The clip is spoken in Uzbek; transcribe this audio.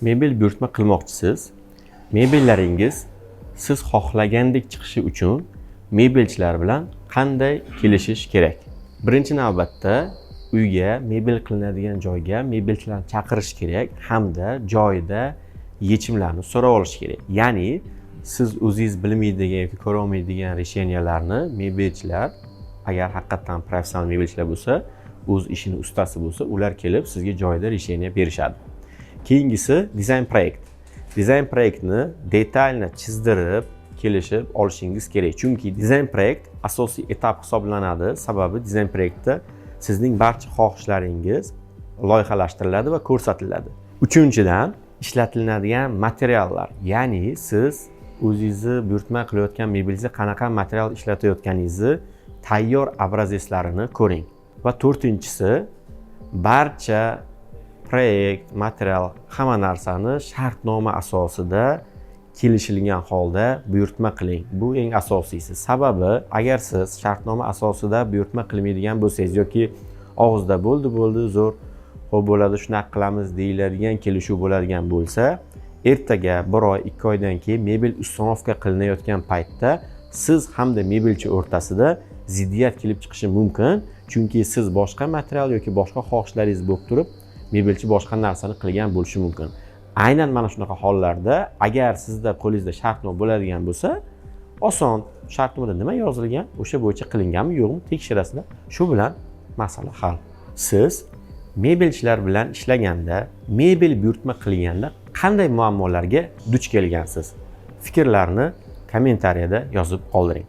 Mebel buyurtma qilmoqchisiz. Mebellaringiz siz xohlagandek chiqishi uchun mebelchilar bilan qanday kelishish kerak? Birinchi navbatda uyga, mebel qilinadigan joyga mebelchilarni chaqirish kerak hamda joyida yechimlarni so'rab olish kerak. Ya'ni siz o'zingiz bilmaydigan yoki ko'ra olmaydigan решениyalarni mebelchilar, agar haqiqatan professional mebelchilar bo'lsa, o'z ishini ustasi bo'lsa, ular kelib sizga joyida решение berishadi. Keyingisi dizayn proyekt. Dizayn proyektni detalni chizdirib kelishib olishingiz kerak. Chunki dizayn proyekt asosiy etap hisoblanadi. Sababi dizayn proyektda sizning barcha xohishlaringiz loyihalashtiriladi va ko'rsatiladi. Uchinchidan, ishlatiladigan materiallar. Ya'ni siz o'zingizni buyurtma qilayotgan mebelingizga qanaqa material ishlatayotganingizni tayyor obrazlarini ko'ring. Va to'rtinchisi, barcha proyekt, material, hamma narsani shartnoma asosida kelishilgan holda buyurtma qiling. Bu eng asosiysi. Sababi, agar siz shartnoma asosida buyurtma qilmaydigan bo'lsangiz yoki og'izda bo'ldi, zo'r, xo'p bo'ladi, shunaqa qilamiz deyiladigan kelishuv bo'ladigan bo'lsa, ertaga 1 oy, 2 oydan keyin mebel uстановка qilinayotgan paytda siz hamda mebelchi o'rtasida ziddiyat kelib chiqishi mumkin. Chunki siz boshqa material yoki boshqa xohishlaringiz bo'lib turib, mebelchi boshqa narsani qilgan bo'lishi mumkin. Aynan mana shunaqa hollarda agar sizda qo'lingizda shartnoma bo'ladigan bo'lsa, oson, shartnomada nima yozilgan, o'sha bo'yicha qilinganmi, yo'qmi tekshirasizlar. Shu bilan masala hal. Siz mebelchilar bilan ishlaganda, mebel buyurtma qilganda qanday muammolarga duch kelgansiz? Fikrlarni kommentariyada yozib qoldiring.